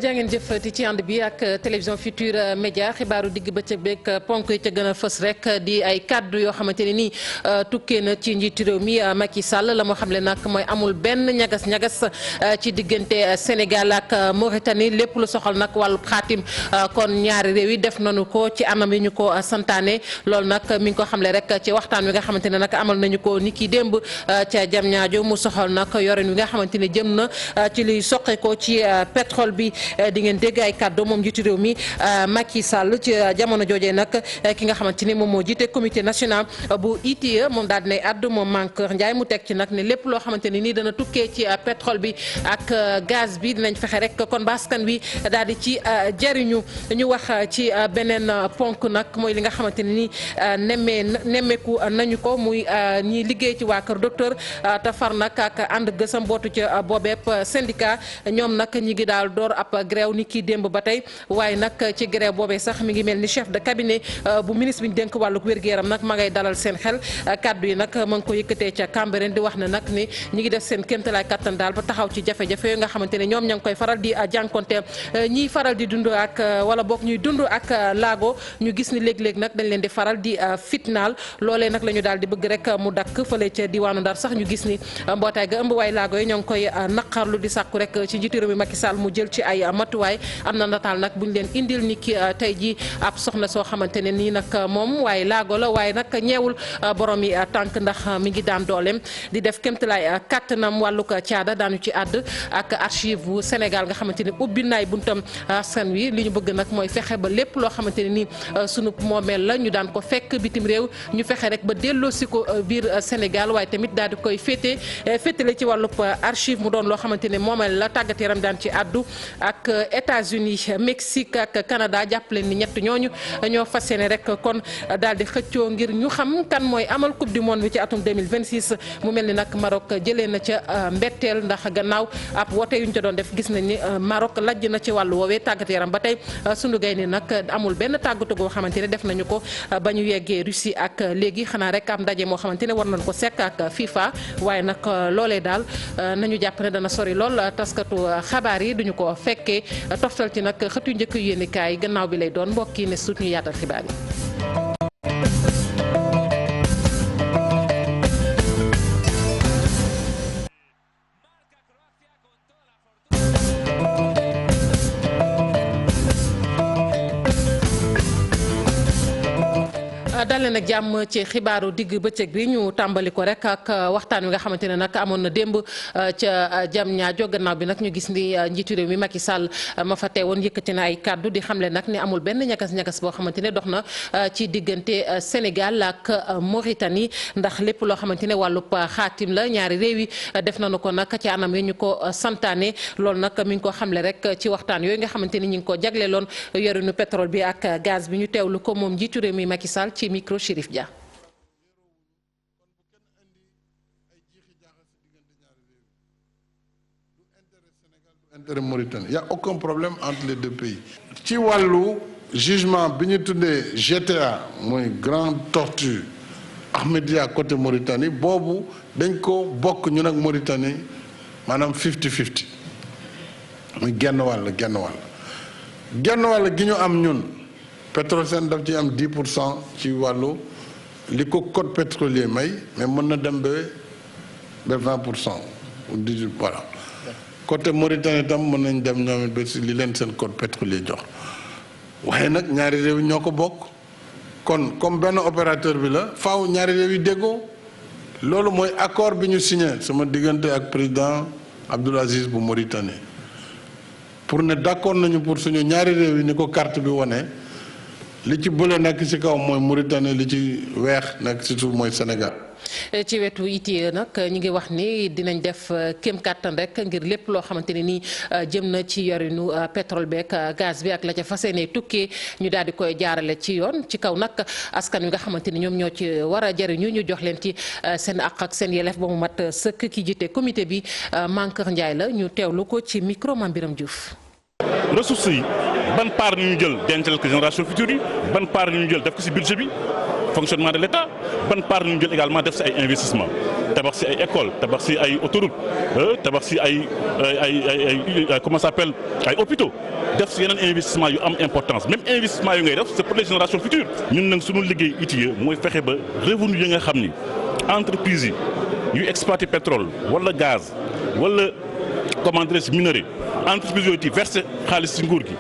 jàngeen jëfati ci ànd bi ak télévision Futurs Médias xibaaru digg bëccëg beeg ponk yi ca gën a fës rek di ay kaddu yoo xamante ne nii tukkee na ci njiitu réew mi Macky Sall la moo xam le nag mooy amul benn ñagas-ñagas ci diggante Sénégal ak Mauritanie lépp lu soxal nag wàllu xaatim kon ñaari réew yi def nañu ko ci anam yi ñu ko santaane loolu nag mi ngi ko xamle rek ci waxtaan wi nga xamante ne nag amal nañu ko ni ki démb ca Diamniadio mu soxal nag yorin wi nga xamante ne jëm na ci liy soqe ko ci pétrole bi di ngeen dégg ay kàddu moom jiitu réew mi Macky Sall ci jamono joojee nag ki nga xamante ni moom moo jiite comité national bu ITIE moom daal dinay àddu moom Mankeur Ndiaye mu teg ci nag ne lépp loo xamante ne nii dana tukkee ci pétrole bi ak gaz bi dinañ fexe rek kon baskan wi daal di ci jariñu ñu wax ci beneen ponk nag mooy li nga xamante ne nii nemmeeku nañu ko muy ñi liggéey ci waa kër docteur te far nag ak ànd gësam bootu ca boobeep syndicat ñoom nag ñi ngi daal door ab grève ni kii démb ba tey waaye nag ci grève boobee sax mi ngi mel ni chef de cabinet bu ministre bi ñu dénk wàllu wér-gu-yaram nag ma ngay dalal seen xel kaddu yi nag ma ngi ko yëkkatee ca Cambérène di wax ne nag ni ñi ngi def seen kéemtalaay kattan daal ba taxaw ci jafe-jafe yooyu nga xamante ne ñoom ña ngi koy faral di jànkonte ñiy faral di dund ak wala boog ñuy dund ak laago ñu gis ni léeg-léeg nag dañ leen di faral di fitnaal loolee nag la ñu daal di bëgg rek mu dakk fële ca diwaanu Ndar sax ñu gis ni mbootaay ga ëmb waay laago yi ñoo ngi koy naqarlu di sàkku rek ci njiitu réew mi Macky Sall mu jël ci ay matuwaay am na nataal nag bu ñu leen indil ni ki tey ji ab soxna soo xamante ne nii nag moom waaye laago la waaye nag ñeewul borom yi tànk ndax mi ngi daan dooleem di def kéemtalaay kàttanam wàllug caada daanu ci àdd ak archive bu Sénégal nga xamante ne ubbi naay buntam askan wi li ñu bëgg nag mooy fexe ba lépp loo xamante ne nii sunu moomeel la ñu daan ko fekk bitim réew ñu fexe rek ba delloosi ko biir Sénégal waaye tamit daal di koy féetale ci wàllub archive mu doon loo xamante ne moomeel la tàggat yaram daan ci àddu ak États-Unis Mexique ak Canada jàppale ni ñett ñooñu ñoo fas yéene rek kon daal di xëccoo ngir ñu xam kan mooy amal coupe du monde bi ci atum 2026 mu mel ni nag Maroc jëlee na ca mbetteel ndax gannaaw ab wote yu ñu ca doon def gis nañ ni Maroc lajj na ci wàllu woowee tàggat yaram ba tey sunu gaynde nag amul benn tàggatu goo xamante ne def nañu ko ba ñu yeggee Russie ak léegi xanaa rek am ndaje moo xamante ne war nañ ko sekk ak FIFA waaye nag loolee daal nañu jàpp ne dana sori lool taskatu xabaar yi duñu ko fekkee toftal ci nag xëtu njëkk yéenekaay gannaaw bi lay doon mbokk yi ne suut ñu yaatal xibaar yi. dalee nag jàmm ci xibaaru digg bëccëg bi ñu tàmbali ko rek ak waxtaan wi nga xamante ne nag amoon na démb ca Diamniadio gannaaw bi nag ñu gis ni njiitu réew mi Macky Sall ma fa teewoon yëkkati na ay kàddu di xamle nag ni amul benn ñagas-ñagas boo xamante ne dox na ci diggante Sénégal ak Mauritanie ndax lépp loo xamante ne wàllub xaatim la ñaari réew yi def nañu ko nag ci anam yi ñu ko santaane loolu nag mi ngi ko xamle rek ci waxtaan yooyu nga xamante ni ñu ngi ko jagleeloon yorinu pétrole bi ak gaz bi ñu teewlu ko moom njiitu réew mi Macky Sall ci micro Chérif Dia. Intérêt Mauritanie, il y a aucun problème entre les deux pays. ci wàllu jugement bi ñu tuddee GTA mooy grande tortue Ahmedia côté Mauritanie boobu dañ ko bokk ñun ak Mauritanie maanaam 50-50 muy genn wàll gi ñu am ñun. Petrosen daf ci am 10% ci wàllu li ko code pétrolier may mais mën na dem ba 20% ou 18 voilà côté Mauritanie tam mën nañ dem ñoom it ba si li leen seen code pétrolier jox waaye nag ñaari réew yi ñoo ko bokk kon comme benn opérateur bi la faaw ñaari réew yi déggoo loolu mooy accord bi ñu signé sama diggante ak président Abdoul Aziz bu Mauritanie pour ne d'accord nañu pour suñu ñaari réew yi ni ko carte bi wone li ci bële nekk ci kaw mooy Mauritanie li ci weex nekk ci suuf mooy Sénégal. ci wetu ITIE nag ñu ngi wax ni dinañ def kéem kàttan rek ngir lépp loo xamante ne nii jëm na ci yorinu pétrole beeg gaz bi ak la ca fas yéene tukkee ñu daal di koy jaarale ci yoon ci kaw nag askan wi nga xamante ni ñoom ñoo ci war a jariñu ñu jox leen ci seen àq ak seen yelleef ba mu mat sëkk ki jiite comité bi Mankeur Ndiaye la ñu teewlu ko ci micro Mame Biram Diouf. ressources yi ban part ñu jël dencal ko génération future yi ban part ñu jël def ko ci budget bi fonctionnement de l'État ban part ñu jël également def si ay investissement tabax si ay école tabax si ay autoroute tabax si ay comment ça s'appelle ay hôpitaux def si yeneen investissement yu am importance même investissement yu ngay def c'est pour les générations futures ñun nag suñu liggéey ITIE mooy fexe ba revenu yi nga xam ni entreprise yi yu exploiter pétrole wala gaz wala comment dire minerai entreprise yooyu ti versé xaalis ci nguur gi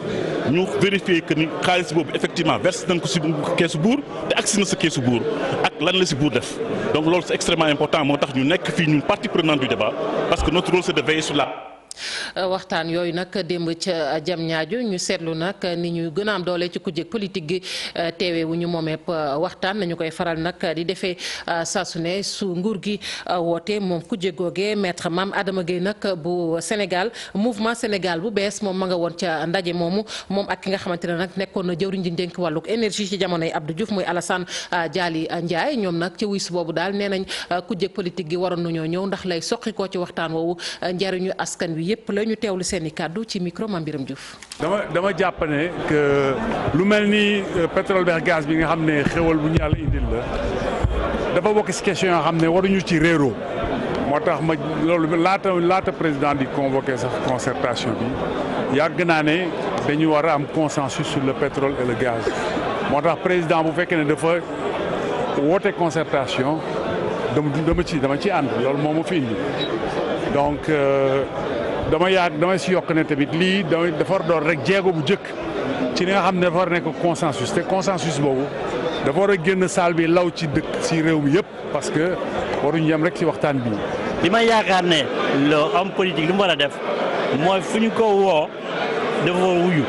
ñu vérifier que ni xaalis boobu effectivement versé nañ ko ci keesu buur te agsi na sa keesu buur ak lan la ci buur def donc loolu c'est extrêmement important moo tax ñu nekk fii ñun partie prenante du débat parce que notre rôle c'est de veiller sur la waxtaan yooyu nag démb ca Diamniadio ñu seetlu nag ni ñu gën a am doole ci kujje politique gi teewee wu ñu moomeep waxtaan nañu koy faral nag di defee saa su ne su nguur gi woote moom kujje googe maître Mame Adama Gueye nag bu Sénégal mouvement Sénégal bu bees moom ma nga woon ca ndaje moomu moom ak ki nga xamante ne nag nekkoon na jëwriñ ji dénk wàllug énergie ci jamonoy Abdou Diouf muy Alassane Dialy Ndiaye ñoom nag ci wis boobu daal nee nañ kujje politique gi waroon nañoo ñëw ndax lay soqi ko ci waxtaan woowu njariñu askan wi yëpp la ñu teewlu seen i kàddu ci micro Mame Birame Diouf. dama jàpp ne que lu mel ni pétrole beeg gaz bi nga xam ne xéwal bu ñu yàlla indil la dafa bokk ci question yoo xam ne waruñu ci réeroo moo tax ma loolu laata président di convoquer sax concertation bi yàgg naa ne dañu war a am consensus sur le pétrole et le gaz moo tax président bu fekkee ne dafa woote concertation dama ci ànd loolu moo ma fi indi donc. dama si yokk ne tamit lii dafa war doon rek jéego bu njëkk ci li nga xam ne dafa war nekk consensus te consensus boobu dafa war a génn salle bi law ci dëkk si réew mi yëpp parce que waruñu yem rek si waxtaan bi li ma yaakaar ne le homme politique li mu war a def mooy fu ñu ko woo dafa war wuyu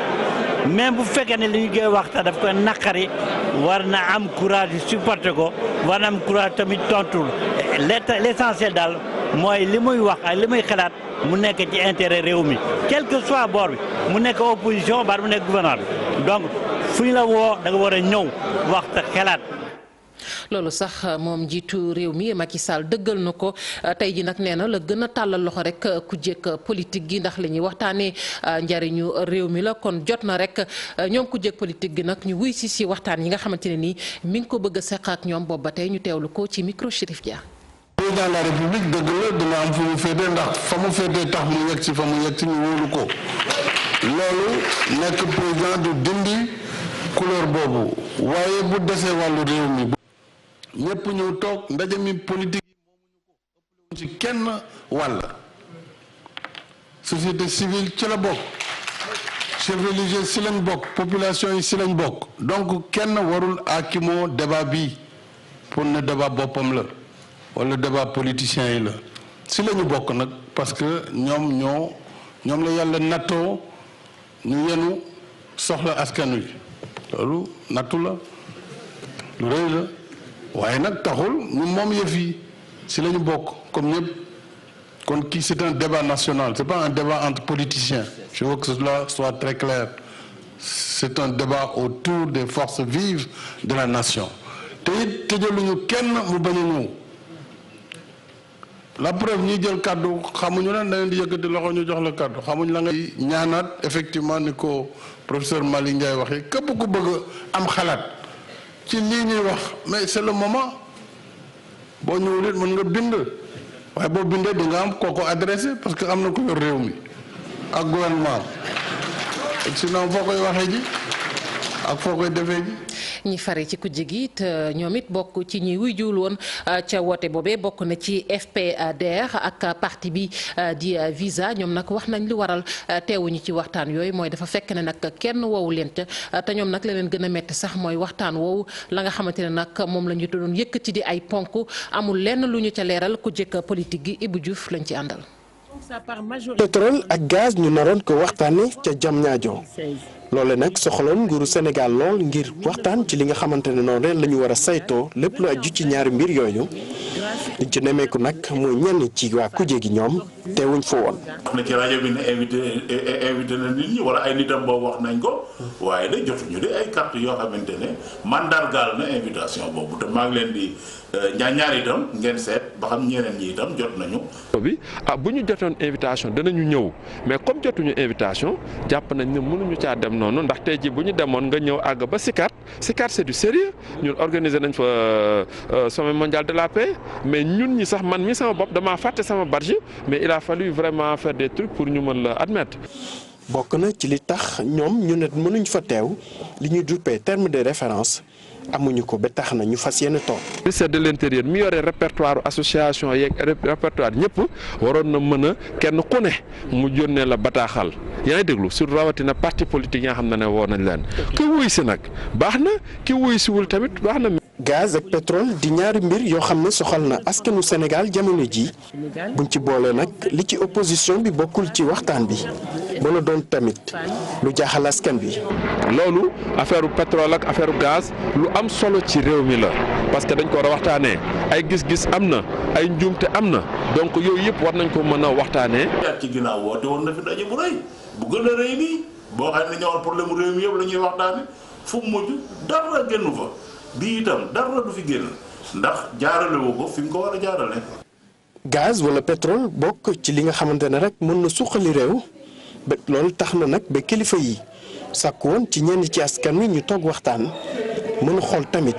même bu fekkee ne li ñu koy waxtaan daf koy naqari war na am courage supporter ko war na am courage tamit tontul l'essentiel daal mooy li muy wax ak li muy xalaat mu nekk ci intérêt réew mi quel que soit bord bi mu nekk opposition ba mu nekk gouvernement bi donc fu ñu la woo da nga war a ñëw waxta xalaat. loolu sax moom njiitu réew mi Macky Sall dëggal na ko tey ji nag nee na la gën a tàllal loxo rek ku jekk politique gi ndax li ñuy waxtaanee njariñu réew mi la kon jot na rek ñoom ku jekk politique gi nag ñu wuy si waxtaan yi nga xamante ne nii mi ngi ko bëgg a seq ak ñoom boobu ba tey ñu teewlu ko ci micro Chérif Dia. président de la république dëgg la dina am fu mu féetee ndax fa mu féetee tax mu yegg si fa mu yegg si ñu wóolu ko loolu nekk président du dindi couleur boobu waaye bu desee wàllu réew mi ñëpp ñëw toog ndaje mi politique yi moomuñu ko ëppale ci kenn wàll société civile ci la bokk chef religieux si lañ bokk population yi si lañ bokk donc kenn warul akimoo débat bi pour ne débat boppam la wala débat politicien yi la si la ñu bokk nag parce que ñoom la yàlla nattoo ñu yenu soxla askan wi loolu nattu la lu rëy la waaye nag taxul ñu moom yëf yi si la ñu bokk comme ñëpp kon kii c'est un débat national c'est pas un débat entre politiciens je veux que cela soit très clair c'est un débat autour des forces vives de la nation te it tëjaluñu kenn mu bañ a ñëw la preuve ñi jël kàddu xamuñu lan da leen di yëkkati loxo ñu jox la kàddu xamuñ la ngay ñaanaat effectivement ni ko professeur Malick Ndiaye waxee képp ku bëgg am xalaat ci lii ñuy wax mais c'est le moment boo ñëwul it mën nga bind waaye boo bindee di nga am koo ko adressé parce que am na ko yor réew mi ak gouvernement sinon foo koy waxee ji ak foo koy defee ji. ñi fare ci kujje gi it ñoom it bokk ci ñi wuy jiwul woon ca woote boobee bokk na ci FPDR ak parti bi di Visa ñoom nag wax nañ li waral teewuñu ci waxtaan yooyu mooy dafa fekk ne nag kenn woowu leen ca te ñoom nag la leen gën a metti sax mooy waxtaan woowu la nga xamante ne nag moom la ñu doon yëkkati di ay ponk amul lenn lu ñu ca leeral ku jëkk politique gi Ibou Diouf lañ ci àndal. pétrole ak gaz ñu naroon ko waxtaane ca Diamniadio loole nag soxaloon nguuru Sénégal lool ngir waxtaan ci li nga xamante ne noonu ren la ñu war a saytoo lépp lu aju ci ñaari mbir yooyu liñ ci nemeeku nag mooy ñenn ci waa kuje gi ñoom teewuñ fa woon. wax na ci rajo bi ne invité na nit ñi wala ay nitam boobu wax nañ ko waaye de jotuñu de ay carte yoo xamante ne mandargaal na invitation boobu te maa ngi leen di ñaar itam ngeen seet ba xam ñeneen ñi itam jot nañu. bi bu ñu jotoon invitation danañu ñëw mais comme jotuñu invitation jàpp nañ ne mënuñu caa dem noonu ndax tey jii bu ñu demoon nga ñëw àgg ba Sicap c'est du sérieux ñun organiser nañ fa sommet mondial de la paix mais ñun ñi sax man mi sama bopp damaa fàtte sama barge mais il a fallu vraiment faire des trucs pour ñu mën la admettre. bokk na ci li tax ñoom ñu ne mënuñ fa teew li ñuy duppee terme de référence amuñu ko ba tax na ñu fas yéene toog. ministère de l'intérieur mi yore répertoire association yeeg répertoire ñëpp waroon na mën a kenn ku ne mu yónnee la bataaxal yaa ngi déglu sur rawatina parti politique yi nga xam ne woo nañ leen. ki wuy si nag baax na ki wuy siwul tamit baax na. gaz ak pétrole di ñaari mbir yoo xam ne soxal na askanu Sénégal jamono ji buñ ci boole nag li ci opposition bi bokkul ci waxtaan bi mën a doon tamit lu jaaxal askan bi. loolu affaire pétrole ak affaire gaz lu am solo ci réew mi la parce que dañ ko war a waxtaanee ay gis-gis am na ay njuumte am na donc yooyu yëpp war nañ ko mën a waxtaanee. ci ginnaaw woote woon na fi daje bu rëy bu gën a rëy nii boo xam ne ñëwoon problème mu réew mi yëpp la ñuy waxtaanee fu mu mujj dara génnu fa. bii itam dara du fi génn ndax jaarale woo ko fi mu ko war a jaarale. gaz wala pétrole bokk ci li nga xamante ne rek mën na suqali réew ba loolu tax na nag ba kilifa yi sàkku woon ci ñenn ci askan wi ñu toog waxtaan mën a xool tamit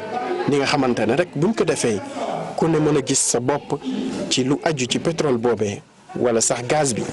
ni nga xamante ne rek buñ ko defee ku ne mën a gis sa bopp ci lu aju ci pétrole boobee wala sax gaz bi.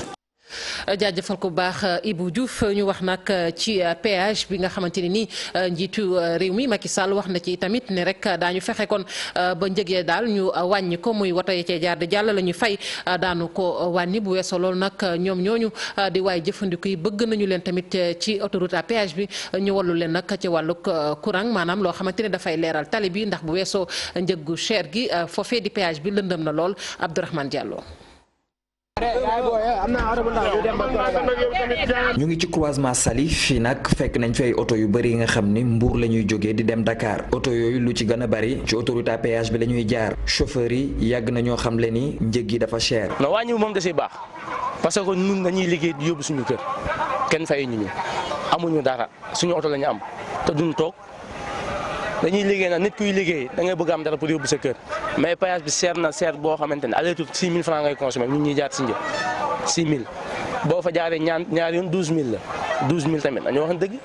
jaajëfal ko bu baax Ibou Diouf ñu wax nag ci péage bi nga xamante ne nii njiitu réew mi Macky Sall wax na ci tamit ne rek daañu fexe kon ba njëgee daal ñu wàññi ko muy woto yi cee jaar di jàll la ñu fay daanu ko wàññi bu weesoo loolu nag ñoom ñooñu di waaye jëfandiku yi bëgg nañu leen tamit ci autoroute à péage bi ñu wallu leen nag ci wàllug courant maanaam loo xamante ne dafay leeral tali bi ndax bu weesoo njëggu cher gi foofee di péage bi lëndëm na lool Abdourahmane Diallo. ñu ngi ci croisement Saly fii nag fekk nañ fi ay oto yu bëri yi nga xam ni Mbour la ñuy jógee di dem Dakar oto yooyu lu ci gën a bëri ci autoroute à péage bi la ñuy jaar chauffeurs yi yàgg na ñoo xam le ni njëg yi dafa cher. non wàññi moom da siy baax parce que ñun dañuy liggéey di yóbbu suñu kër kenn fay ñu amuñu dara suñu oto la ñu am te duñ toog dañuy liggéey nag nit kuy liggéey da ngay bëgg am dara pour yóbbu sa kër mais péage bi seer na seer boo xamante ne aller-retour 6 000 francs ngay consommer ñun ñuy jaar si njëg 6 000 boo fa jaaree ñaar yoon 12 000 la 12 000 tamit dañoo wax dëgg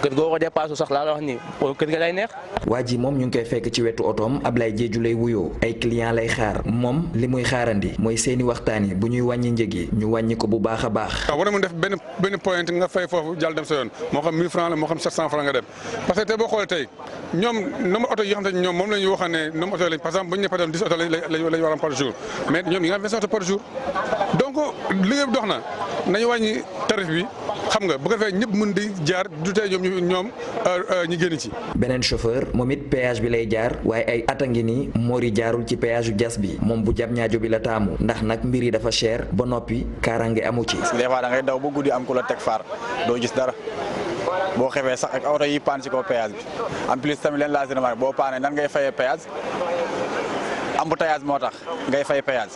kër goo ko dépassé sax laa la wax ni kër ga lay neex. waa ji moom ñu ngi koy fekk ci wetu otoom Ablaye Diédhiou lay wuyoo ay client lay xaar moom li muy xaarandi mooy seeni waxtaan yi bu ñuy wàññi njëg yi ñu wàññi ko bu baax a baax. waaw war na mën def benn point nga fay foofu jàll dem sa yoon moo xam 1000 francs la moo xam 700 francs nga dem parce que tey boo xoolee tey ñoom nombre oto yi nga xam ne ñoom moom la ñu waxoon ne nombre oto lañ par exemple bu ñu ne par exemple 10 oto lañ war a am par jour mais ñoom ñi nga am 20 oto par jour donc liggéey bi dox na nañu wàññi tarif bi xam nga bu ko defee ñëpp mën di jaar du tey ñoom ñu génn ci. beneen chauffeur moom it péage bi lay jaar waaye ay at a ngi nii Mori jaarul ci péage yu jas bi moom bu jam ñaajo bi la taamu ndax nag mbir yi dafa cher ba noppi kaaraange amu ci. des fois da ngay daw ba guddi am ku la teg faar doo gis dara boo xefee sax ak oto yi paan ci kaw péage bi en plus tamit leen laa si remarqué boo paanee nan ngay fayee péage embouteillage moo tax ngay fay péage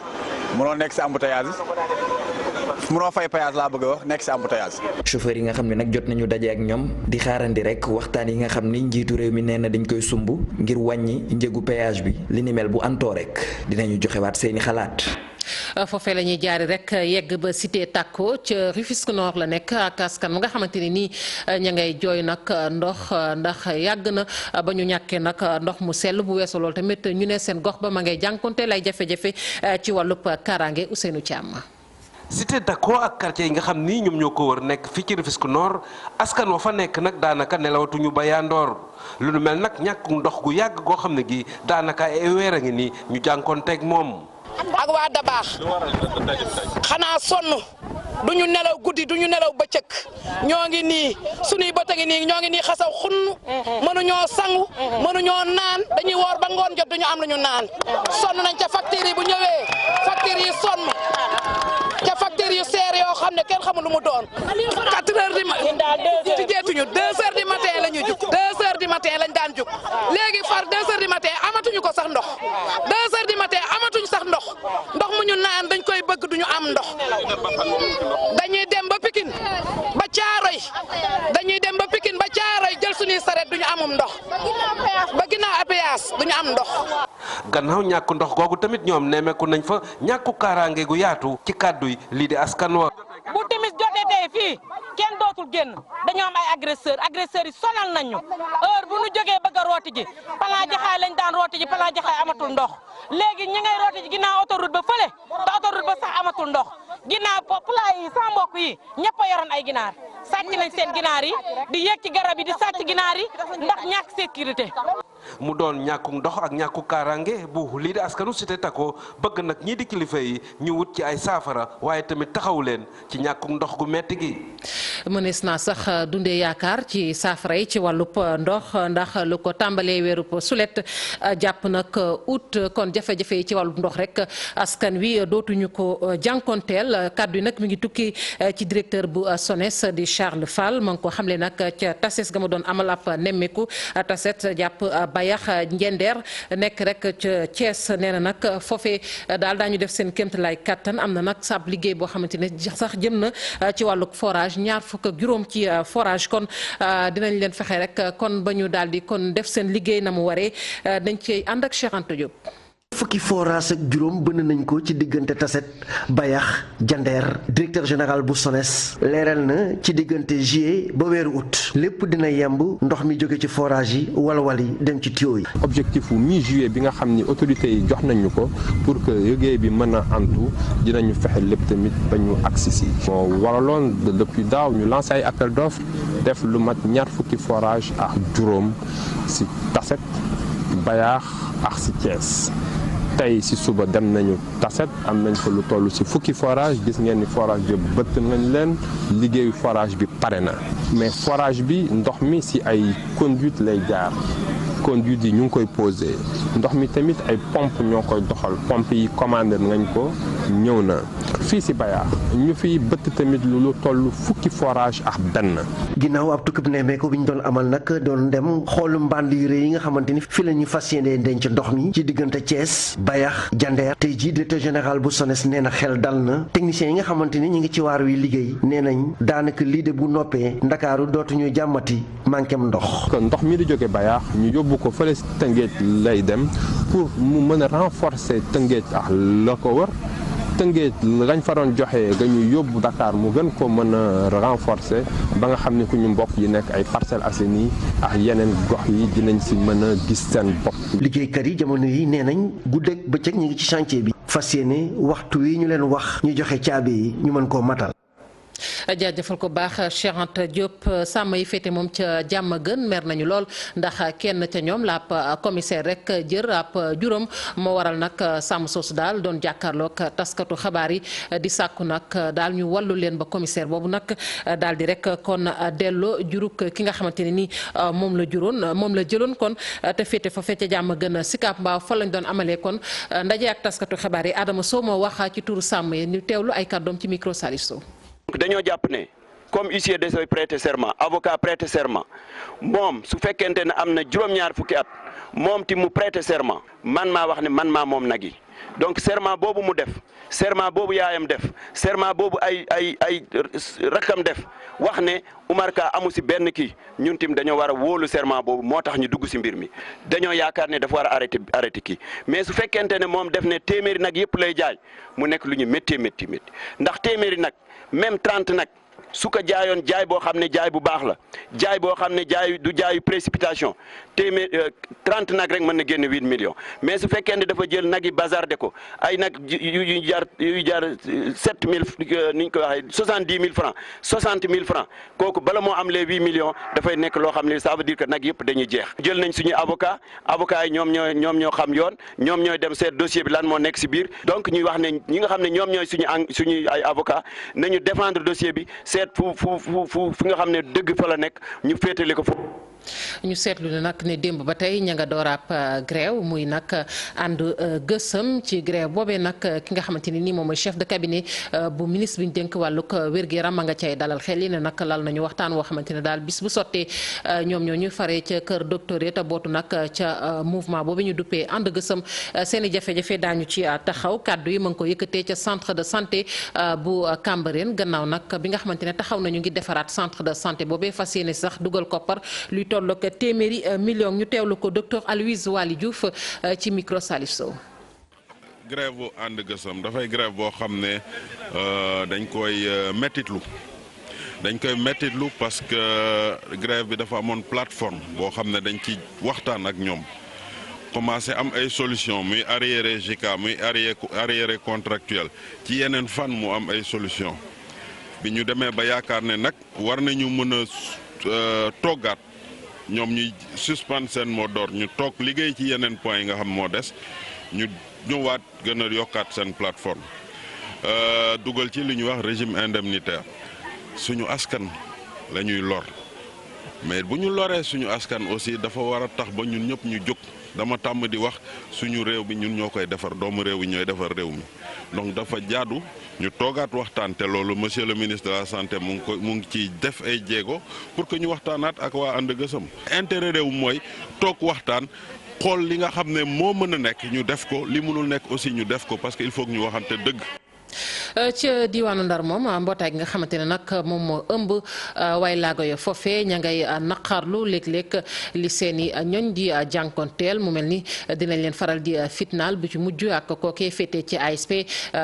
mënoo nekk si embouteillage mënoo fay péage laa bëgg a wax nekk si embouteillage. chauffeur yi nga xam ne nag jot nañu daje ak ñoom di xaarandi rek waxtaan yi nga xam ni njiitu réew mi nee na dañ koy sumb ngir wàññi njëgu péage bi li ni mel bu antoo rek dinañu joxewaat seeni xalaat. foofee la ñuy jaari rek yegg ba cité Takko ca Rufisque Nord la nekk ak askan nga xamante ne nii ña ngay jooy nag ndox ndax yàgg na ba ñu ñàkkee nag ndox mu sell bu weesoo loolu tamit ñu ne seen gox ba ma ngay jànkonte lay jafe-jafe ci wàllub kaaraange Ousseynou Thiam. cité Takko ak quartier yi nga xam ni ñoom ñoo ko wër nekk fii ci Rufisque Nord askan wa fa nekk nag daanaka nelawatuñu ba yandoor lu nu mel nag ñàkk ndox gu yàgg goo xam ne gi daanaka ay weer a ngi nii ñu jànkonteeg moom. ak waa Dabaax xanaa sonn duñu nelaw guddi duñu nelaw bëccëg ñoo ngi nii suñuy bët a ngi nii ñoo ngi nii xasaw xunn mënuñoo sangu mënuñoo naan dañuy woor ba ngoon jot duñu am lu ñu naan sonn nañ ca facture yi bu ñëwee facture yi sonn ca facture yu seer yoo xam ne kenn xamul lu mu doon 4 heures du matin ci jeetuñu 2 heures du matin la ñu jug 2 heures du matin lañ daan jug léegi far 2 heures du matin amatuñu ko sax ndox 2 heures du matin amatuñu sax ndox mu ñu naan dañ koy bëgg duñu am ndox dañuy dem ba Pikine ba Caaroy dañuy dem ba Pikine ba Caaroy jël suñuy saret duñu amum ndox ba ginnaaw APS duñu am ndox. gannaaw ñàkk ndox googu tamit ñoom nemmeeku nañ fa ñàkku kaaraange gu yaatu ci kàddu yi lii di askan wa. bu timis jotee tey fii kenn dootul génn dañoo am ay agresseurs yi sonal nañ ñu heure bu ñu jógee bëgg a rooti ji Plan Jaxaay lañ daan rooti ji Plan Jaxaay amatul ndox léegi ñi ngay rooti ji ginnaaw autoroute ba fële te autoroute ba sax amatul ndox ginnaaw pulaay yi sa mbokk yi ñëpp a yoroon ay ginaar sàcc nañ seen ginaar yi di yéeg ci garab yi di sàcc ginaar yi ndax ñàkk sécurité. mu doon ñàkku ndox ak ñàkku kaaraange bu lii di askanu Cité Takko bëgg nag ñii di kilifa yi ñu wut ci ay saafara waaye tamit taxawu leen ci ñàkku ndox gu metti gi. mënees naa sax dundee yaakaar ci saafara yi ci wàllub ndox ndax lu ko tàmbalee weerub sulet jàpp nag août kon jafe-jafe yi ci wàllub ndox rek askan wi dootuñu ko jànkonteel kàddu yi nag mi ngi tukki ci directeur bu SONES di Charles Fall ma ngi ko xamle nag ca tases ga ma doon amal ab nemmeeku taset jàpp Bayax Njender nekk rek ca Thiès nee na nag foofee daal daañu def seen kéemtalaay kattan am na nag sab liggéey boo xamante ne sax jëm na ci wàllu forage 26 ci forage kon dinañ leen fexe rek kon ba ñu daal di kon def seen liggéey na mu waree dañ ci ànd ak Cheikh Anta Diop. fukki forage ak juróom bënn nañ ko ci diggante Taset Bayax Jandeer directeur général bu SONES leeral na ci diggante juillet ba weeru août lépp dina yemb ndox mi jóge ci forage yi walwal yi dem ci tuyau yi. objectif wu mi-juillet bi nga xam ni autorités yi jox nañu ko pour que liggéey bi mën a antu dinañu fexe lépp tamit ba ñu agsi si. moo waraloon depuis daaw ñu lancé ay appel d'offre def lu mat 20 forage ak juróom si Taset Bayax ak si Thiès. tey si suba dem nañu Taset am nañ fa lu toll si fukki forage gis ngeen ni forage bi bëtt nañ leen liggéeyu forage bi pare na mais forage bi ndox mi si ay conduite lay jaar conduite yi ñu ngi koy posé ndox mi tamit ay pompe ñoo koy doxal pompe yi commandé nañ ko ñëw na fii si Bayax ñu fiy bëtt tamit lu toll fukki forage ak benn. ginnaaw ab tukkib nemmeeku bi ñu doon amal nag doon dem xoolu mbànd yu rëy yi nga xamante ni fi la ñu fas yéene denc ndox mi ci diggante Thiès Bayax Jandeer tey jii directeur général bu SONES nee na xel dal na techniciens yi nga xamante ni ñu ngi ci waar wi liggéey nee nañ daanaka lii de bu noppee Ndakaaru dootuñu jàmmati manquem ndox. kon ndox mi di jóge Bayax ñu yóbbu ko fële si Tëngéej lay dem pour mu mën a renforcer Tëngéej ak la ko wër Tëngéej lañ fa doon joxe nga ñu yóbbu Dakar mu gën ko mën a renforcer ba nga xam ne ku ñu mbokk yi nekk ay Parcelles Assainies ak yeneen gox yi dinañ si mën a gis seen bopp. liggéeykat yi jamono yi nee nañ guddeeg bëccëg ñu ngi ci chantier bi fas yéene waxtu wi ñu leen wax ñu joxe caabi yi ñu mën koo matal. jaajëfal ko baax Cheikh Anta Diop sàmm yi féete moom ca jàmm gën mer nañu lool ndax kenn ca ñoom la ab commissaire rek jër ab juróom moo waral nag sàmm soosu daal doon jàkkaarloog taskatu xabaar yi di sàkku nag daal ñu wàllu leen ba commissaire boobu nag daal di rek kon delloo juruk ki nga xamante ne ni moom la jëloon kon te féete fa fecca jàmm gën Sicap Mbao fa lañ doon amalee kon ndaje ak taskatu xabaar yi Adama Sow moo wax ci turu sàmm yi ñu teewlu ay kàddoom ci micro Salif Sow. dañoo jàpp ne comme huissier dafay prêter serment avocat prêter serment moom su fekkente ne am na juróom-ñaar fukki at moom ti mu prêter serment man maa wax ne man maa moom nag yi donc serment boobu mu def serment boobu yaayam def serment boobu ay rakkam def wax ne Oumar Ka amu si benn kii ñun tim dañoo war a wóolu serment boobu moo tax ñu dugg si mbir mi dañoo yaakaar ne dafa war a arrêté kii mais su fekkente ne moom def ne téeméeri nag yëpp lay jaay mu nekk lu ñu métti ndax téeméeri nag même 30 nag su ko jaayoon jaay boo xam ne jaay bu baax la jaay boo xam ne jaay du jaayu précipitation téeméer 30 nag rek mën na génn 8 millions mais su fekkee ne dafa jël nag yi bazardé ko ay nag yu jar 7000 ni ñu ko waxee 70 000 francs 60 000 francs kooku bala moo am les 8 millions dafay nekk loo xam ne ça veut dire que nag yëpp dañuy jeex. jël nañ suñu avocat yi ñoom ñoo xam yoon ñoom ñooy dem seet dossier bi lan moo nekk si biir donc ñuy wax ne ñi nga xam ne ñoom ñooy suñu ay avocat nañu défendre dossier bi. fu nga xam ne dëgg fa la nekk ñu féetale ko foofu. ñu seetlu ne nag ne démb ba tey ña nga door ab grève muy nag ànd gësëm ci grève boobee nag ki nga xamante ni nii moom mooy chef de cabinet bu ministre bi ñu dénk wàllug wér-gu-yaram ma nga cay dalal xel yi ne nag lal nañu waxtaan woo xamante ne daal bis bu sottee ñoom ñoo ñu faree ca kër docteur yi te bootu nag ca mouvement boobu ñu duppee ànd gësëm seen i jafe-jafe daañu ci taxaw kàddu yi ma ngi ko yëkkatee ca centre de santé bu Cambérène gannaaw nag bi nga xamante ne taxaw nañu ngi defaraat centre de santé boobee fas yéene sax dugal koppar luy tolloog téeméeri million ñu teewlu ko docteur Aloyse Waly Diouf ci micro Salif Sow. grève bu ànd gësëm dafay grève boo xam ne dañ koy mettitlu dañ koy mettitlu parce que grève bi dafa amoon plateforme boo xam ne dañ ci waxtaan ak ñoom commencé am ay solution muy arriéré JICA muy arriéré contractuel ci yeneen fan mu am ay solution bi ñu demee ba yaakaar ne nag war nañu mën a toggaat ñoom ñuy suspendre seen mot d'ordre ñu toog liggéey ci yeneen points yi nga xam moo des ñu ñëwaat gën a yokkaat seen plateforme dugal ci li ñuy wax régime indemnitaire suñu askan la ñuy lor mais bu ñu loree suñu askan aussi dafa war a tax ba ñun ñëpp ñu jóg dama tàmm di wax suñu réew bi ñun ñoo koy defar doomu réew yi ñooy defar réew mi donc dafa jaadu ñu toogaat waxtaan te loolu monsieur le ministre de la santé mu ngi ciy def ay jéego pour que ñu waxtaanaat ak waa ànd gësëm intérêt réew mooy toog waxtaan xool li nga xam ne moo mën a nekk ñu def ko li mënul nekk aussi ñu def ko parce que il faut que ñu waxante dëgg. ca diwaanu Ndar moom mbootaay gi nga xamante ne nag moom moo ëmb way laago ya foofee ña ngay naqarlu léeg-léeg li seen i ñoñ di jànkonteel mu mel ni dinañ leen faral di fitnaal bu ci mujj ak kookee féete ci ASP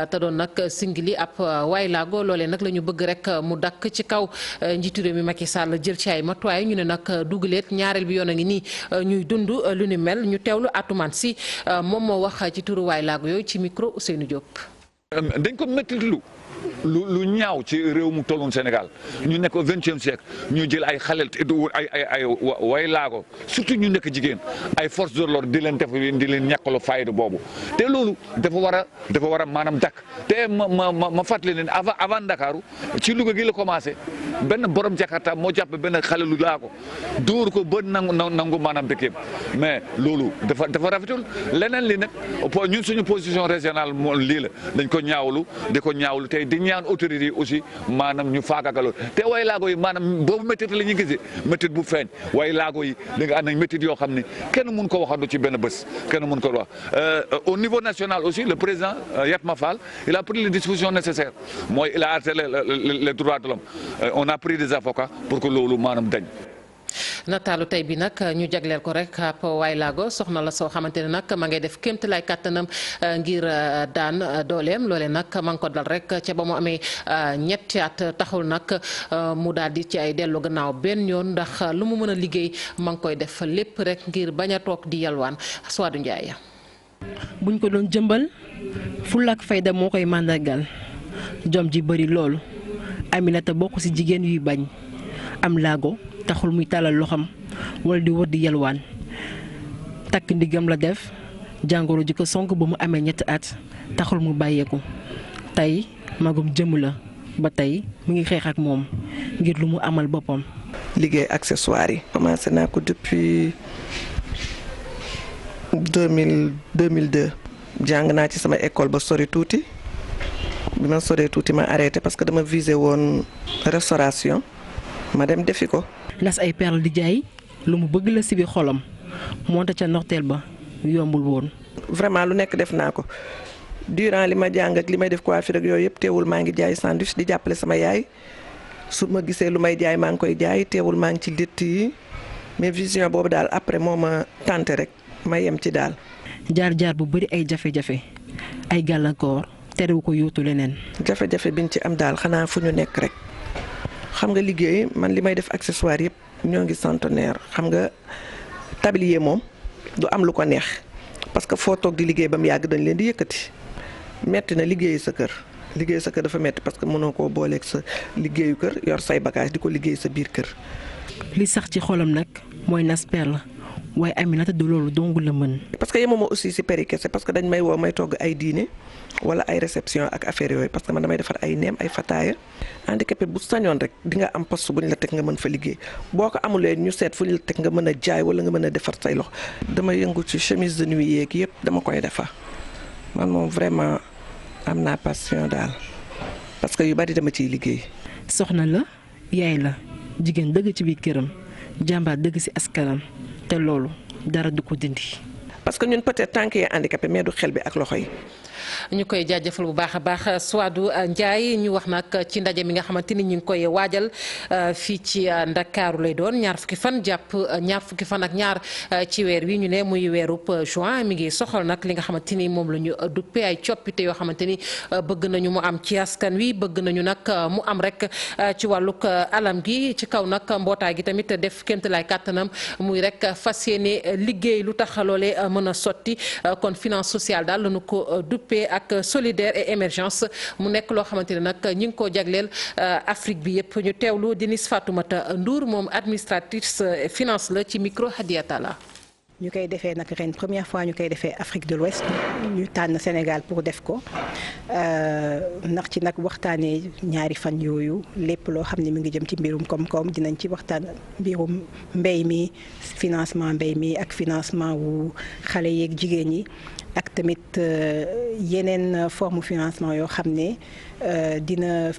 te doon nag singili ab way laago loolee nag la ñu bëgg rek mu dakk ci kaw njiitu réew mi Macky Sall jël ci ay matuwaay ñu ne nag dugaleet ñaareel bi yoon a ngi nii ñuy dund lu ni mel ñu teewlu Atoumane Sy moom moo wax ci turu way laago yooyu ci micro Ousseynou Diop. dañ ko métti lu ñaaw ci réew mu tolloon Sénégal ñu nekk au XXe siècle ñu jël ay xaleel ay way laago surtout ñu nekk jigéen ay force de l'ordre di leen def di leen ñàkkaloo fayda boobu te loolu dafa war a maanaam dakk te ma fàttali leen avant Ndakaaru ci Louga gi la commencé benn borom Jakarta moo jàpp benn xale lu laago dóor ko ba nangu maanaam dëkkeem mais loolu dafa rafetul leneen li nag ñun suñu position régionale moo lii la dañ ko ñaawlu di ko ñaawlu tey di ñaan autorité yi aussi maanaam ñu faagaagaloo te way laago yi maanaam boobu métit la ñuy gisee métit bu feeñ way laago yi da nga ànd ak métit yoo xam ne kenn mun ko waxandu ci benn bés kenn mun ko wax au niveau national aussi le président Yatma Fall il a pris les dispositions nécessaires mooy il a harcelé les droits de l'homme on a pris des avocats pour que loolu maanaam dañ. nataalu tey bi nag ñu jagleel ko rek ab waay laago soxna la soo xamante ne nag ma ngay def kéemtalaay kàttanam ngir daan dooleem loole nag ma ngi ko dal rek ca ba mu amee ñetti at taxul nag mu daal di ci ay dellu gannaaw benn yoon ndax lu mu mën a liggéey ma ngi koy def lépp rek ngir bañ a toog di yalwaan Suwaadu Njaay. buñ ko doon jëmbal fulla ak fayda moo koy màndargal jom ji bëri loolu Aminata bokk ci jigéen yuy bañ am laago taxul muy tàllal loxam wala di wër di yalwaan takk ndigam la def jàngoro ji ko sonk ba mu amee ñetti at taxul mu bàyyeeku tey magum jëmm la ba tey mu ngi xeex ak moom ngir lu mu amal boppam. liggéey accessoires yi commencé naa ko depuis 2002 jàng naa ci sama école ba sori tuuti bi ma soree tuuti ma arrêté parce que dama visé woon restauration ma dem defi ko. nas ay perle di jaay lu mu bëgg la si biir xolam moonte ca norteel ba yombul woon. vraiment lu nekk def naa ko durant li ma jàng ak li may def coiffure ak yooyu yëpp teewul maa ngi jaay sandwich di jàppale sama yaay su ma gisee lu may jaay maa ngi koy jaay teewul maa ngi ci létt yi mais vision boobu daal après moo ma tenté rek ma yem ci daal. jaar-jaar bu bëri ay jafe-jafe ay gàllankoor terewu ko yóotu leneen. jafe-jafe biñ ci am daal xanaa fu ñu nekk rek. xam nga liggéey man li may def accessoire yëpp ñoo ngi centenaire xam nga tablier moom du am lu ko neex parce que foo toog di liggéey ba mu yàgg dañ leen di yëkkati metti na liggéey sa kër dafa metti parce que mënoo koo booleeg sa liggéeyu kër yor say bagage di ko liggéey sa biir kër. li sax ci xolam nag mooy nas perle waaye Aminata du loolu dongu la mën. parce que yemuma aussi si péri kese parce que dañ may woo may togg ay dîner wala ay réception ak affaire yooyu parce que man damay defar ay neem ay fataaya handicapé bu sañoon rek di nga am poste bu ñu la teg nga mën fa liggéey boo ko amulee ñu seet fu ñu la teg nga mën a jaay wala nga mën a defar say loxo. dama yëngu ci chemise de nuit yeeg yëpp dama koy defar man moom vraiment am naa passion daal parce que yu bari dama ciy liggéey. soxna la yaay la jigéen dëgg ci biir këram jàmbaar dëgg ci askanam te loolu dara du ko dindi. parce que ñun peut-être tànk yi handicapé mais du xel bi ak loxo yi. ñu koy jaajëfal bu baax a baax Souadou Ndiaye ñu wax nag ci ndaje mi nga xamante ni ñu ngi koy waajal fii ci Ndakaaru lay doon ñaar fukki fan jàpp ñaar fukki fan ak ñaar ci weer wi ñu ne muy weerub juin mi ngi soxal nag li nga xamante ni moom la ñu duppee ay coppite yoo xamante ni bëgg nañu mu am ci askan wi bëgg nañu nag mu am rek ci wàllug alam gi ci kaw nag mbootaay gi tamit def kéemtalaay kàttanam muy rek fas yéene liggéey lu tax loolee mën a sotti kon finance sociale daal lañu ko duppee ak solidaire et émergence mu nekk loo xamante ne nag ñi ngi ko jagleel Afrique bi yëpp ñu teewlu Denis Fatoumata Ndour moom administratrice finance la ci micro Hadiata la ñu koy defee nag ren première fois ñu koy defee Afrique de l'Ouest ñu tànn Sénégal pour def ko ndax ci nag waxtaanee ñaari fan yooyu lépp loo xam ne mi ngi jëm ci mbirum koom-koom dinañ ci waxtaan mbirum mbéy mi financement mbéy mi ak financement wu xale yeeg jigéen ñi ak tamit yeneen forme financement yoo xam ne dina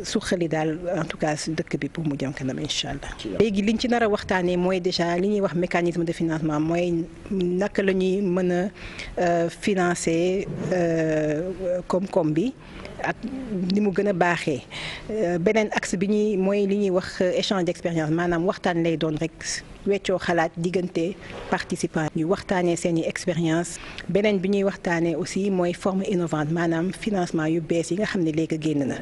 suqali daal en tout cas dëkk bi pour mu jëm kanam incha allah. léegi liñ ci nar a waxtaanee mooy déjà li ñuy wax mécanisme de financement mooy naka la ñuy mën a financer koom-koom bi ak ni mu gën a baaxee beneen axe bi ñuy mooy li ñuy wax échange d'expérience maanaam waxtaan lay doon rek weccoo xalaat diggante participants ñu waxtaanee seen i expérience beneen bi ñuy waxtaanee aussi mooy forme innovante maanaam financement yu bees yi nga xam ne léegi génn na.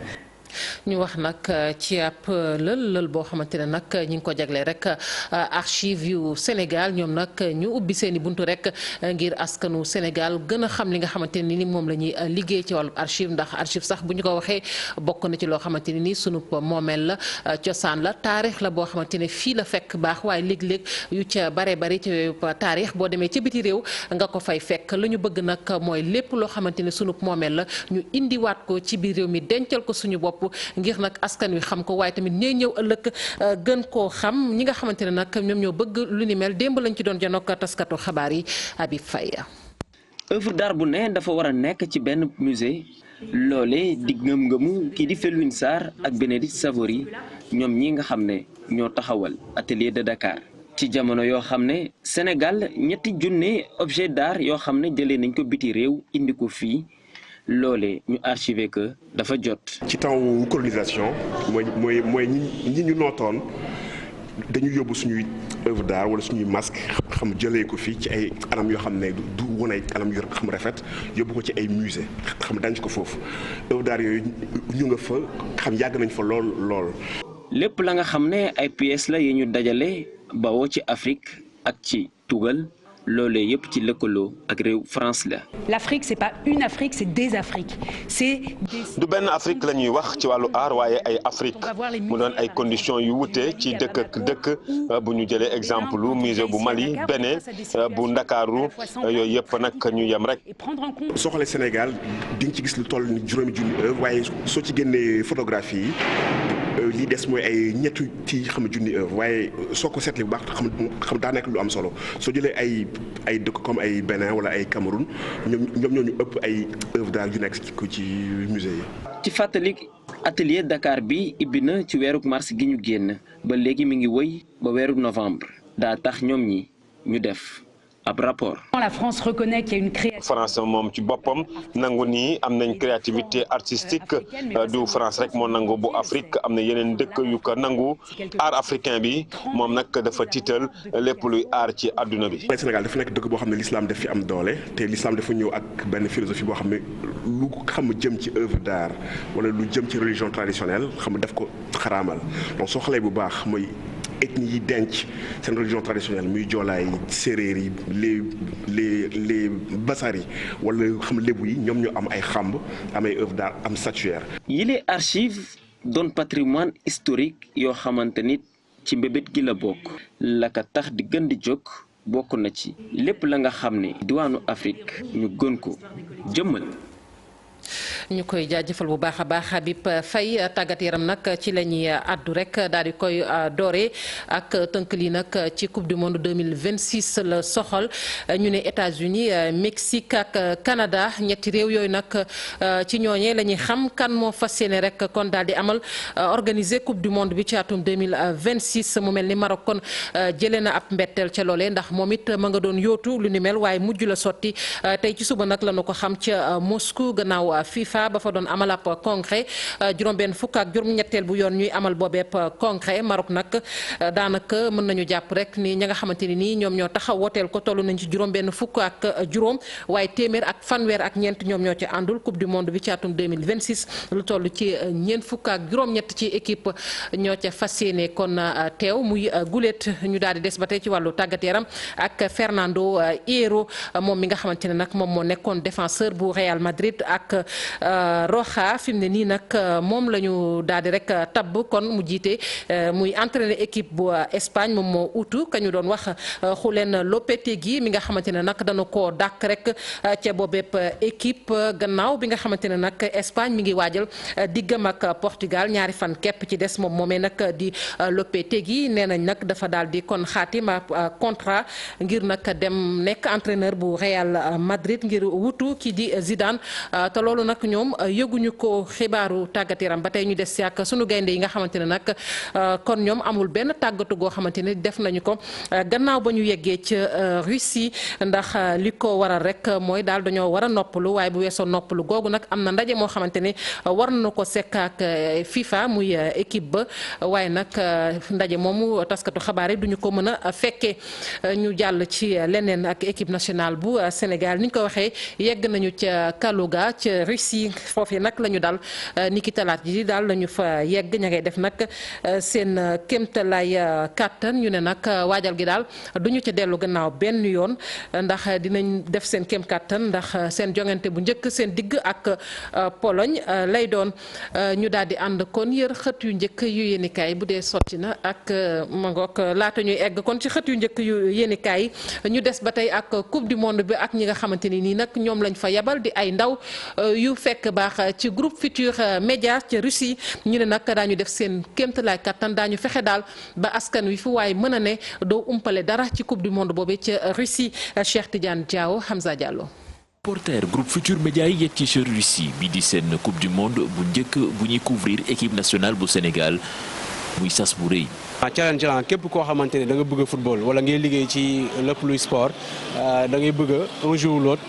ñu wax nag ci ab lël boo xamante ne nag ñi ngi ko jagle rek archive yu Sénégal ñoom nag ñu ubbi seen i buntu rek ngir askanu Sénégal gën a xam li nga xamante ne ni moom la ñuy liggéey ci wàllu archive ndax archive sax bu ñu ko waxee bokk na ci loo xamante ne ni sunu moomeel la cosaan la taarix la boo xamante ne fii la fekk baax waaye léeg-léeg yu ca bare bari ci taarix boo demee ca biti réew nga ko fay fekk la ñu bëgg nag mooy lépp loo xamante ne sunu moomeel la ñu indiwaat ko ci biir réew mi dencal ko suñu bopp ngir nag askan wi xam ko waaye tamit ñooy ñëw ëllëg gën koo xam ñi nga xamante ne nag ñoom ñoo bëgg lu ni mel démb lañ ci doon janook taskatu xabaar yi Habib Faye. œuvre d'art bu ne dafa war a nekk ci benn musée loole di ngëm-ngëmu kii di Felwine Sarr ak Bénédicte Savory ñoom ñi nga xam ne ñoo taxawal atelier de Dakar. ci jamono yoo xam ne Sénégal ñetti junne objet d'art yoo xam ne jëlee nañ ko biti réew indi ko fii. loole ñu archivé que dafa jot. ci temps wu colonisation mooy ñi ñu nootoon dañu yóbbu suñuy œuvre d'art wala suñuy masque xam jëlee ko fii ci ay anam yoo xam ne du woon ay anam yu xam rafet yóbbu ko ci ay musée xam dañ ko foofu œuvre d'art yooyu ñu nga fa xam yàgg nañ fa lool. lépp la nga xam ne ay pièces la yi ñu dajale bawoo ci Afrique ak ci tugal. loolee yëpp ci lëkkaloo ak réew France la. L'Afrique c'est pas une Afrique c'est des Afriques c'est du benn Afrique la ñuy wax ci wàllu aar waaye ay Afrique mu doon ay conditions yu wute ci dëkk ak dëkk bu ñu jëlee exemple lu musée bu Mali Bénin bu Ndakaaru yooyu yëpp nag ñu yem rek. soo xoolee Sénégal di nga ci gis lu toll ni juróomi junni œuvre waaye soo ci génnee photographie yi li des mooy ay ñetti ci xam junni œuvre waaye soo ko seetlee bu baax xam daa nekk lu am solo soo jëlee ay dëkk comme ay Bénin wala ay Cameroun ñoom ñoo ñu ëpp ay œuvre d'art yu nekk ci musée yi. ci fàttali atelier Dakar bi ibbi na ci weeru mars gi ñu génn ba léegi mi ngi wëy ba weeru novembre daa tax ñoom ñi ñu def ab rapport. La France reconnaît qu'il y a une création. France moom ci boppam nangu nii am nañ créativité artistique du France rek moo nangu bu Afrique am na yeneen dëkk yu ko nangu art africain bi moom nag dafa tiital lépp luy art ci àdduna bi. Sénégal dafa nekk dëkk boo xam ne l'islam daf fi am doole te l'islam dafa ñëw ak benn philosophie boo xam ne lu xam jëm ci œuvre d'art wala lu jëm ci religion traditionnelle xam daf ko xaraamal donc soo xalee bu baax mooy. ethnie yi denc seen religion traditionnelle muy joolaay séeréer yi les basar yi wala xam lébu yi ñoom ñoo am ay xamb am ay œuvre d'art am statuaire. yile archive doon patrimoine historique yoo xamante nit ci mbébét gi la bokk la ka tax di gën di jóg bokk na ci lépp la nga xam ne diwaanu Afrique ñu gën ko jëmmal. ñu koy jaajëfal bu baax a baax Habib Faye tàggat yaram nag ci la ñuy àddu rek daal di koy dooree ak tënk lii nag ci coupe du monde 2026 la soxal ñu ne États-Unis Mexique ak Canada ñetti réew yooyu nag ci ñooñee la ñuy xam kan moo fas yéene rek kon daal di amal organiser coupe du monde bi ci atum 2026 mu mel ni Maroc kon jëlee na ab mbetteel ca loolee ndax moom it ma nga doon yóotu lu ni mel waaye mujj la sotti tey ci suba nag la ñu ko xam ca Moscou gannaaw FIFA ba fa doon amal ab congrès juróom-benn fukk ak juróom-ñetteel bu yoon ñuy amal boobeeb congrès Maroc nag daanaka mën nañu jàpp rek ni ña nga xamante ni nii ñoom ñoo taxaw wooteel ko toll nañ ci juróom-benn fukk ak juróom waaye téeméer ak fanweer ak ñeent ñoom ñoo ci àndul coupe du monde bi ci atum 2026 lu toll ci ñeent fukk ak juróom-ñett ci équipe ñoo ca fas yéene kon teew muy gulet ñu daal di des ba tey ci wàllu tàggat yaram ak Fernando Hierro moom mi nga xamante ne nag moom moo nekkoon défenseur bu Real Madrid ak Roja fi mu ne nii nag moom la ñu daal di rek tabb kon mu jiite muy entraîner équipe bu Espagne moom moo utu ka ñu doon wax Julen Lopetegui mi nga xamante ne nag dana koo dàkk rek ca boobeeb équipe gannaaw bi nga xamante ne nag Espagne mi ngi waajal diggam ak Portugal ñaari fan képp ci des moom moomee nag di Lopetegui nee nañ nag dafa daal di kon xaatima contrat ngir nag dem nekk entraîneur bu Real Madrid ngir wutu ki di Zidane te loolu nag ñoom yëguñu ko xibaaru tàggat yaram ba tey ñu des si ak sunu gaynde yi nga xamante ne nag kon ñoom amul benn tàggatu goo xamante ne def nañu ko gannaaw ba ñu yeggee ca Russie ndax li ko waral rek mooy daal dañoo war a noppalu waaye bu weesoo noppalu googu nag am na ndaje moo xamante ne war na ko sekk ak FIFA muy équipe ba waaye nag ndaje moomu taskatu xabaar yi duñu ko mën a fekkee ñu jàll ci leneen ak équipe nationale bu Sénégal ni ñu ko waxee yegg nañu ca Kaluga ca Russie foofee nag la ñu dal niki talaat ji daal la ñu fa yegg ña ngay def nag seen kéemtalaay kàttan ñu ne nag waajal gi daal duñu ca dellu gannaaw benn yoon ndax dinañ def seen kéem kàttan ndax seen jongante bu njëkk seen digg ak Pologne lay doon ñu daal di ànd kon yër xët yu njëkk yu yéenikaay bu dee sotti na ak mangook laata ñuy egg kon ci xët yu njëkk yu yéenikaay ñu des ba tey ak coupe du monde bi ak ñi nga xamante ni nii nag ñoom lañ fa yabal di ay ndaw yu fekk baax ci groupe Futurs Médias ca Russie ñu ne nag daañu def seen kéemtalaay kattan daañu fexe daal ba askan wi fu waaye mën a ne doo umpale dara ci coupe du monde boobu ca Russie Cheikh Tidiane Diaw Hamza Diallo. Reporter groupe Futurs Médias yi yegg ci Russie bi di seen coupe du monde bu njëkk bu ñuy couvrir équipe nationale bu Sénégal muy sas bu rëy. challenge la képp koo xamante ne da nga bëgg a football wala ngay liggéey ci lépp luy sport da ngay bëgg a un jour ou l'autre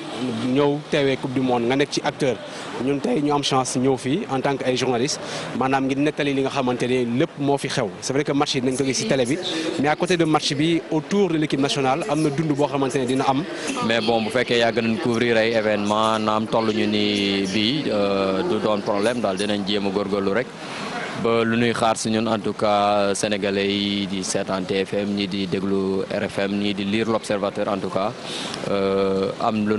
ñëw teewee coupe du monde nga nekk ci acteur ñun tey ñu am chance ñëw fii en tant que ay journaliste maanaam ngir nettali li nga xamante ne lépp moo fi xew c'est vrai que match yi nañ ko gis ci télé bi mais à côté de match bi autour de l'équipe nationale am na dund boo xamante ne dina am. mais bon bu fekkee yàgg nañ couvrir ay événement naam toll ñu ni bii du doon problème daal dinañ jéem a góorgóorlu rek. ba lu ñuy xaar si ñun en tout cas sénégalais yi di seetaan TFM ñii di déglu RFM ñii di lire l'Observateur en tout cas am lu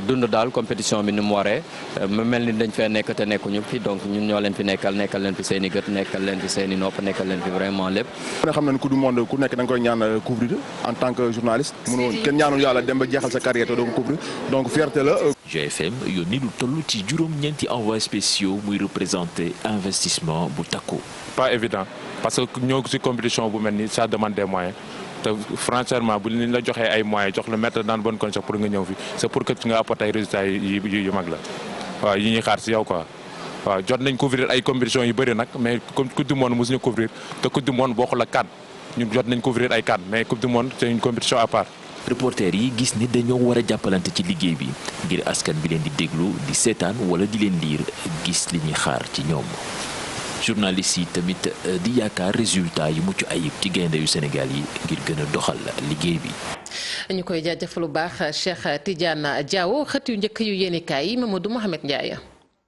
dund daal compétition bi ni mu waree mu mel ni dañ fee nekk te nekkuñu fi donc ñun ñoo leen fi nekkal leen fi seen i gët nekkal leen fi seen i nopp nekkal leen fi vraiment lépp. ku ne xam na ne coupe du monde ku nekk da nga koy ñaan couvrir en tant que journaliste mënoo kenn ñaanul yàlla dem ba jeexal sa carrière te doo ko couvrir donc fierté la. GFM yónni lu toll ci juróom-ñeenti envoyés spéciaux muy représenter investissement bu takku. pas évident parce que ñoo ci compétition bu mel ni ça demande des moyens te franchement bu ñu la joxee ay moyens jox la mettre dans bonne condition pour nga ñëw fi c'est pour que nga apporter ay résultats yu mag la waaw yi ñuy xaar ci yow quoi. waaw jot nañ couvrir ay compétitions yu bëri nag mais comme coupe du monde mosuñu couvrir te coupe du monde bokkul ak CAN ñun jot nañ couvrir ay CAN mais coupe du monde c'est une compétition à part. reporter yi gis ni dañoo war a jàppalante ci liggéey bi ngir askan bi leen di déglu di seetaan wala di leen liir gis li ñuy xaar ci ñoom journalistes yi tamit di yaakaar résultat yu mucc ayib ci gaynde yu Sénégal yi ngir gën a doxal liggéey bi. ñu koy jaajëfal bu baax Cheikh Tidiane Diaw xët yu njëkk yu yéenekaay yi Mamadou Mohamed Ndiaye.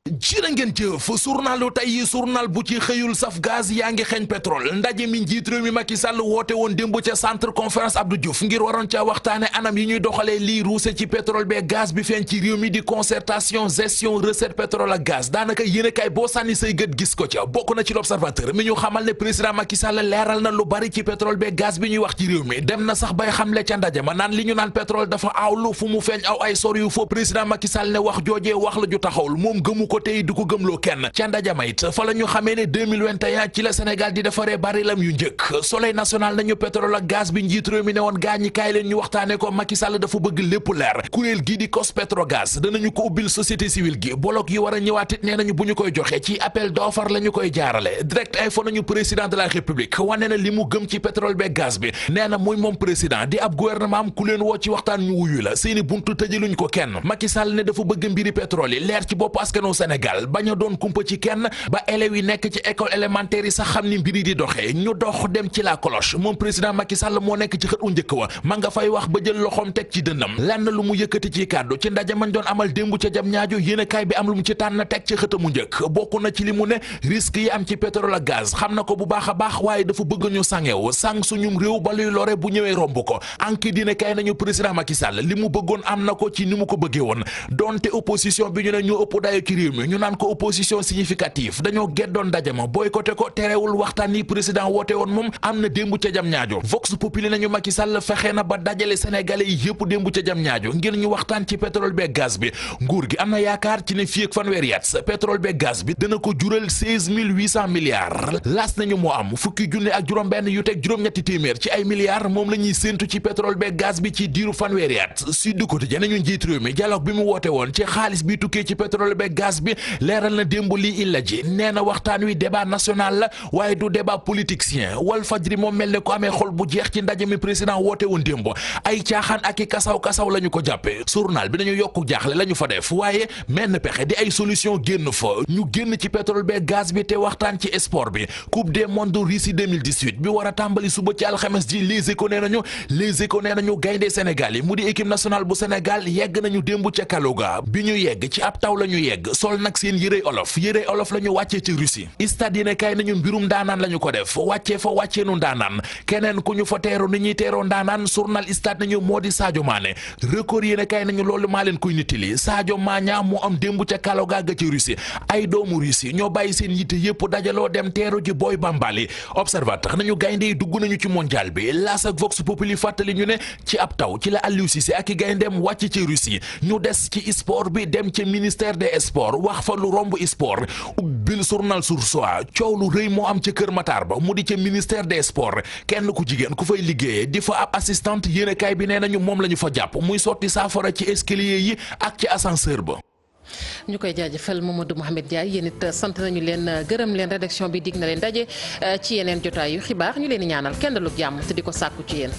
jërë ngeen jëf journalu tey journal bu ci xëyul saf gaz yaa ngi xeeñ pétrole ndaje mi njiit réew mi Macky Sall woote woon démb ca centre conférence Abdou Diouf ngir waroon ca waxtaane anam yi ñuy doxalee lii ruuse ci pétrole bee gaz bi feeñ ci réew mi di concertation gestion recette pétrole ak gaz daanaka yéenekaay boo sànni say gët gis ko ca bokk na ci l'observateur mi ñu xamal ne président Macky Sall leeral na lu bari ci pétrole bee gaz bi ñuy wax ci réew mi dem na sax bay xamle ca ndaje ma naan li ñu naan pétrole dafa aawlu fu mu feeñ aw ay sor yu fo président Macky Sall ne wax joojee wax la ju taxawul moom gëmu ko tey du ko gëmloo kenn ca ndajama it fa la ñu xamee ne 2021 ci la Sénégal di defaree barilam yu njëkk Soleil national nañu pétrole ak gaz bi njiit réew mi ne woon gaañi kaay leen ñu waxtaane ko Macky Sall dafa bëgg lépp leer kuréel gii di COS-Petrogaz danañu ko ubbil société civile gi bolok yi war a ñëwaatit nee nañu bu ñu koy joxe ci appel d'offre la ñu koy jaarale direct info nañu président de la république wane na li mu gëm ci pétrole beeg gaz bi nee na muy moom président di ab gouvernement am ku leen woo ci waxtaan ñu wuyu la seeni buntu tëjaluñ ko kenn Macky Sall ne dafa bëgg mbiri pétrole yi leer ci bopp askanu Sénégal bañ a doon kumpa ci kenn ba élèves yi nekk ci école élémentaire yi sax xam ni mbiri di doxee ñu dox dem ci la cloche moom président Macky Sall moo nekk ci xët u njëkk wa ma nga fay wax ba jël loxoom teg ci dënnam lenn lu mu yëkkati ci kàddu ci ndaje mañ doon amal démb ca jam ñaajo yéenekaay bi am lu mu ci tànn teg ci xëtamu njëkk bokk na ci li mu ne risque yi am ci pétrole ak gaz xam na ko bu baax a baax waaye dafa bëgg ñu sangew sang suñum réew ba luy lore bu ñëwee romb ko anki dina kay nañu président Macky Sall li mu bëggoon am na ko ci ni mu ko bëggee woon donte opposition bi ñu ne ñu ëpp dayo ci réew mi ñu naan ko opposition significative dañoo geddoon ndaje ma boycotté ko terewul waxtaan yi président woote woon moom am na démb ca jam ñaajo Vox Populi nañu Macky Sall fexe na ba dajale sénégalais yi yëpp démb ca jam ñaajo ngir ñu waxtaan ci pétrole beeg gaz bi nguur gi am na yaakaar ci ne fii ak fanweeri at pétrole beeg gaz bi dana ko jural 16 800 milliards laas nañu moo am fukki junne ak juróom-benn yu teg juróom-ñetti téeméer ci ay milliards moom la ñuy séentu ci pétrole beeg gaz bi ci diiru fanweeri at Sud Quotidien nañu njiit réew mi dialogue bi mu woote woon ci xaalis bi tukkee ci pétrole beeg gaz bi leeral na démb lii illa ji nee na waxtaan wi débat national la waaye du débat politicien Walfadjri moom mel ne ko amee xol bu jeex ci ndaje mi président woote woon démb ay caaxaan ak i kasaw-kasaw la ñu ko jàppe journal bi dañu yokku jaaxle la ñu fa def waaye menn pexe di ay solution génn fa ñu génn ci pétrole beeg gaz bi te waxtaan ci sport bi coupe du monde Russie 2018 bi war a tàmbali suba ci alxames ji Les Échos nee nañu gaynde Sénégal yi mu di équipe nationale bu Sénégal yegg nañu démb ca Kaluga bi ñu yegg ci ab taw la ñu yegg sol nag seen yërey olof la ñu wàccee ci Russie stade yi ne kay nañu mbirum ndaanaan la ñu ko def wàccee nu ndaanaan keneen ku ñu fa teero ni ñuy teeroo ndaanaan journal stade nañu moo di Sadio Mané record yi ne kay nañu loolu maa leen koy nittali Sadio Mané moo am démb ca Kaluga ga ci Russie ay doomu Russie ñoo bàyyi seen yitte yëpp dajaloo dem teeru ji Boy Bambali observateur nañu gaynde yi dugg nañu ci mondial bi L'As ak Vox Populi fàttali ñu ne ci ab taw ci la Aliou Cissé ak i gayndeem wàcc ci Russie ñu des ci sport bi dem ca ministère des sports wax fa lu romb sport ubbil journal Source A coow lu rëy moo am ca Kër Matar ba mu di ca ministère des sports kenn ku jigéen ku fay liggéeyee di fa ab assistante yéenekaay bi nee nañu moom la ñu fa jàpp muy sotti saafara ci escalier yi ak ci ascenseur ba. ñu koy jaajëfal Mamadou Mouhamed Ndiaye yéen it sant nañu leen gërëm leen rédaction bi dig na leen daje ci yeneen jotaayu xibaar ñu leen di ñaanal kenn dalug jàmm te di ko sàkku ci yéen.